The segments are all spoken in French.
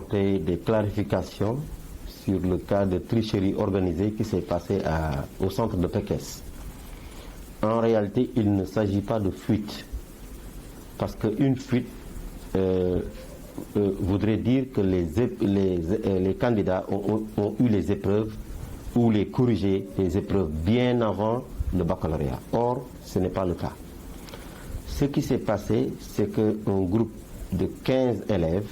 apporter des clarifications sur le cas de tricherie organisée qui s'est passé au centre de Pekes. En réalité, il ne s'agit pas de fuite, parce qu'une fuite voudrait dire que les candidats ont eu les épreuves ou les corrigé les épreuves bien avant le baccalauréat. Or, ce n'est pas le cas. Ce qui s'est passé, c'est qu'un groupe de 15 élèves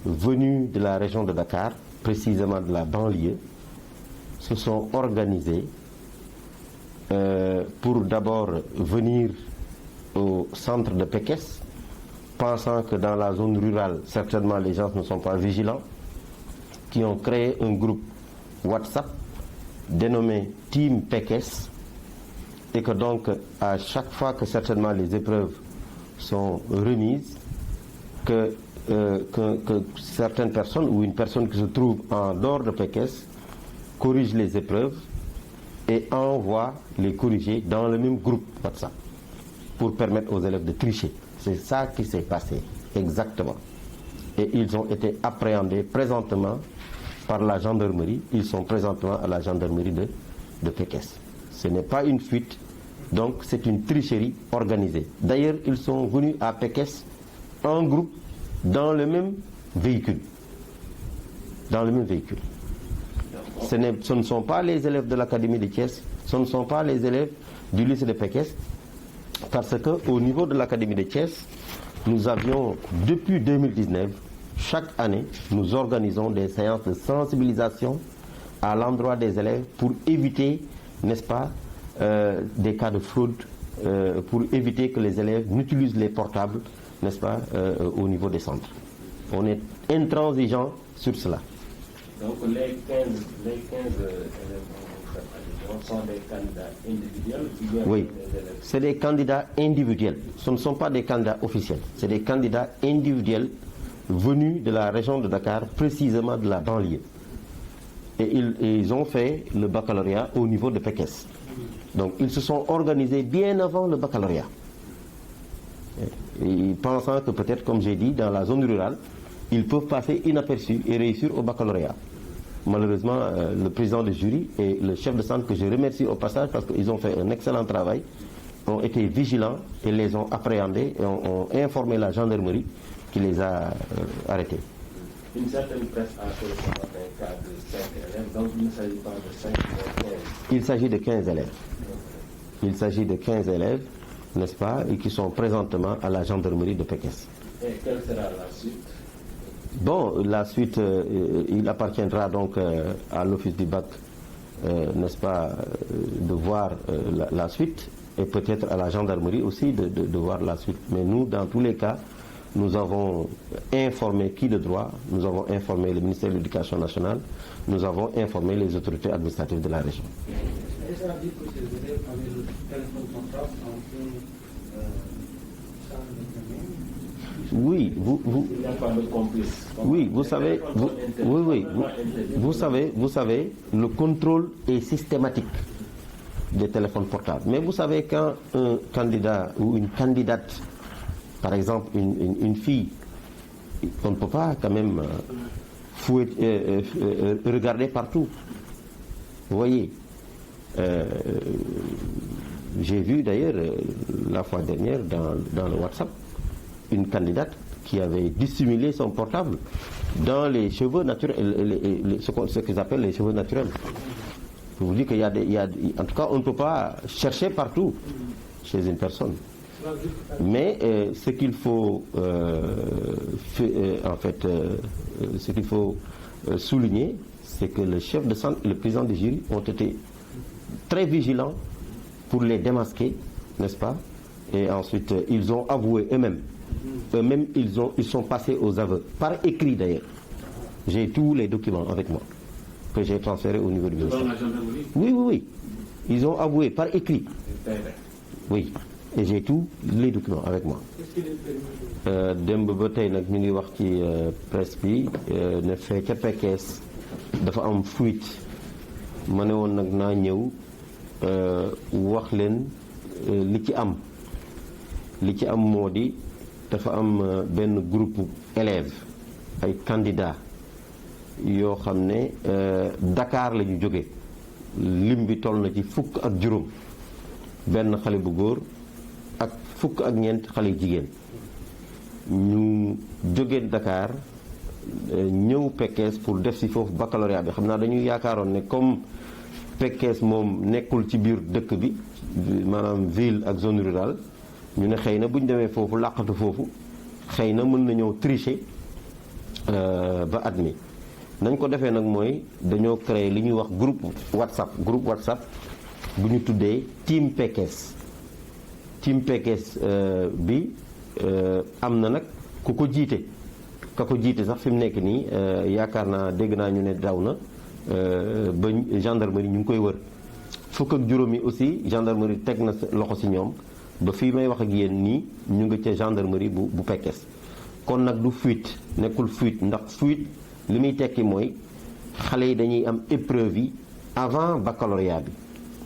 venus de la région de Dakar, précisément de la banlieue, se sont organisés pour d'abord venir au centre de Pekes, pensant que dans la zone rurale, certainement les gens ne sont pas vigilants, qui ont créé un groupe WhatsApp dénommé Team Pekes, et que donc à chaque fois que certainement les épreuves sont remises, que certaines personnes ou une personne qui se trouve en dehors de Pekes corrige les épreuves et envoie les corrigés dans le même groupe WhatsApp pour permettre aux élèves de tricher. C'est ça qui s'est passé, exactement. Et ils ont été appréhendés présentement par la gendarmerie. Ils sont présentement à la gendarmerie de Pekes. Ce n'est pas une fuite, donc c'est une tricherie organisée. D'ailleurs, ils sont venus à Pekes en groupe dans le même véhicule. Dans le même véhicule. Ce ne sont pas les élèves de l'Académie de Thiès, ce ne sont pas les élèves du lycée de Pekes, parce qu'au niveau de l'Académie de Thiès, nous avions, depuis 2019, chaque année, nous organisons des séances de sensibilisation à l'endroit des élèves pour éviter, n'est-ce pas, des cas de fraude, pour éviter que les élèves n'utilisent les portables, n'est-ce pas, au niveau des centres. On est intransigeant sur cela. Donc les 15 élèves sont des candidats individuels? Oui, c'est des candidats individuels. Ce ne sont pas des candidats officiels. C'est des candidats individuels venus de la région de Dakar, précisément de la banlieue. Et ils ont fait le baccalauréat au niveau de Pekes. Donc ils se sont organisés bien avant le baccalauréat. Et pensant que peut-être, comme j'ai dit, dans la zone rurale, ils peuvent passer inaperçus et réussir au baccalauréat. Malheureusement, le président du jury et le chef de centre, que je remercie au passage parce qu'ils ont fait un excellent travail, ont été vigilants et les ont appréhendés et ont informé la gendarmerie qui les a arrêtés. Une certaine presse a fait un cas de 5 élèves, donc il ne s'agit pas de 5 mais 15. Il s'agit de 15 élèves. Il s'agit de 15 élèves, n'est-ce pas, et qui sont présentement à la gendarmerie de Pekes. Et quelle sera la suite? Bon, la suite, il appartiendra donc à l'office du bac, n'est-ce pas, de voir la suite, et peut-être à la gendarmerie aussi de voir la suite. Mais nous, dans tous les cas, nous avons informé qui de droit, nous avons informé le ministère de l'Éducation nationale, nous avons informé les autorités administratives de la région. Est-ce que ça dit que ces élèves avaient le téléphone portable Oui, oui, vous savez, le contrôle est systématique des téléphones portables. Mais vous savez, quand un candidat ou une candidate, par exemple une fille, on ne peut pas quand même regarder partout. Vous voyez, j'ai vu d'ailleurs la fois dernière dans le WhatsApp une candidate qui avait dissimulé son portable dans les cheveux naturels, ce qu'ils appellent les cheveux naturels. Je vous dis qu'il y a en tout cas, on ne peut pas chercher partout chez une personne. Mais ce qu'il faut ce qu'il faut souligner, c'est que le chef de centre et le président du jury ont été très vigilants pour les démasquer, n'est-ce pas? Et ensuite, ils ont avoué eux-mêmes. Eux-mêmes, ils sont passés aux aveux, par écrit d'ailleurs. J'ai tous les documents avec moi, que j'ai transférés au niveau du ministère. Oui. Ils ont avoué par écrit. Oui. Et j'ai tous les documents avec moi. Démb ba tey nag ñu ngi wax ci presse bi ne fee ca Pekes dafa am fuite ma ne woon nag naa ñëw wax leen li ci am moo di dafa am benn groupe élèves ay candidats yoo xam ne Dakar la ñu jóge lim bi toll na ci fukk ak juróom benn xale bu góor ak fukk ak ñeent xale yu jigéen ñu jóge Dakar ñëw Pekes pour def si foofu baccalauréat bi xam naa dañuy yaakaaroon ne comme Pekes moom nekkul ci biir dëkk bi maanaam ville ak zone rurale ñu ne xëy na bu ñu demee foofu làqatu foofu xëy na mën na ñëw tricher ba at mi nañ ko defee nag mooy dañoo créer li ñuy wax groupe WhatsApp bu ñu tuddee Team Pekes bi am na nag ku ko jiite ka ko jiite sax fi mu nekk nii yaakaar naa dégg naa ñu ne daw na ba gendarmerie ñu ngi koy wër fukk ak juróom yi aussi gendarmerie teg na loxo ci ñoom ba fii may wax ak yéen nii ñu ngi ca gendarmerie bu Pekes kon nag du fuite nekkul fuite ndax fuite li muy tekki mooy xale yi dañuy am épreuve yi avant baccalauréat bi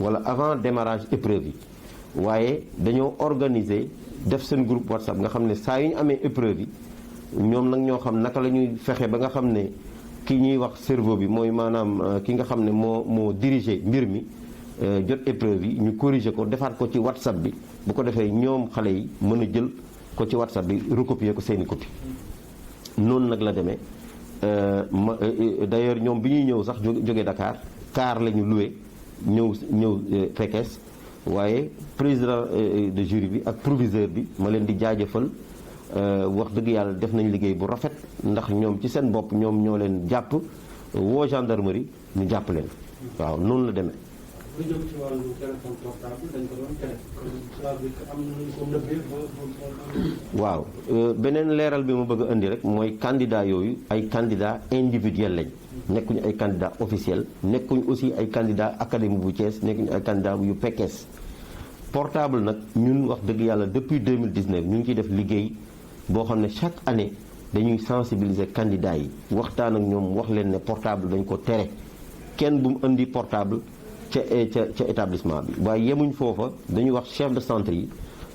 wala avant démarrage épreuve yi waaye dañoo organiser def seen groupe WhatsApp nga xam ne saa yu ñu amee épreuve yi ñoom nag ñoo xam naka la ñuy fexe ba nga xam ne ki ñuy wax cerveau bi mooy maanaam ki nga xam ne moo diriger mbir mi jot épreuve yi ñu corriger ko defaat ko ci WhatsApp bi bu ko defee ñoom xale yi mën a jël ko ci WhatsApp bi recopier ko seeni copie noonu nag la demee d'ailleurs ñoom bi ñuy ñëw sax jóge Dakar car la ñu loué ñëw Pekes waaye président de jury bi ak proviseur bi ma leen di jaajëfal wax dëgg yàlla def nañ liggéey bu rafet ndax ñoom ci seen bopp ñoom ñoo leen jàpp woo gendarmerie ñu jàpp leen waaw noonu la demee. lu jëm ci wàllu téléphone portable dañ ko doon tere am na ñu ko nëbbee waaw beneen leeral bi ma bëgg a indi rek mooy candidat yooyu ay candidat individuel lañ nekkuñu ay candidat officiel nekkuñu aussi ay candidat académie bu Thiès nekkuñu ay candidat yu Pekes portable nag ñun wax dëgg yàlla depuis 2019 ñu ngi ciy def liggéey boo xam ne chaque année dañuy sensibiliser candidats yi waxtaan ak ñoom wax leen ne portable dañ ko tere kenn bu mu indi portable ca établissement bi waaye yemuñ foofa dañuy wax chef de centre yi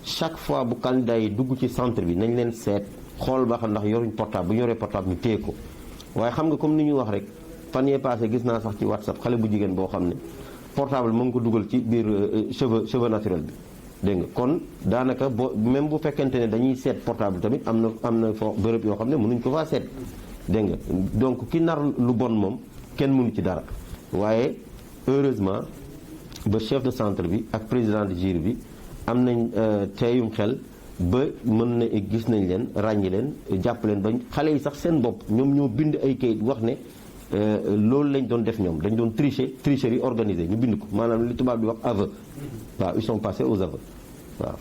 chaque fois bu candidat yi dugg ci centre bi nañ leen seet xool ba xam ndax yoruñ portable bu ñu yoree portable ñu téye ko waaye xam nga comme ni ñuy wax rek fan yee passé gis naa sax ci WhatsApp xale bu jigéen boo xam ne portable mu ngi ko dugal ci biir cheveux naturel bi dégg nga kon daanaka même bu fekkente ne dañuy seet portable tamit am na foo bërëb yoo xam ne mënuñ ko faa seet dégg nga donc ki nar lu bon moom kenn mënu ci dara waaye heureusement ba chef de centre bi ak président de jury bi am nañ teeyum xel ba mën na gis nañ leen ràññi leen jàpp leen ba xale yi sax seen bopp ñoom ñoo bind ay kayit wax ne loolu lañ doon def ñoom dañ doon tricherie organisée ñu bind ko maanaam li tubaab bi wax aveu waaw ils sont passés aux aveux waaw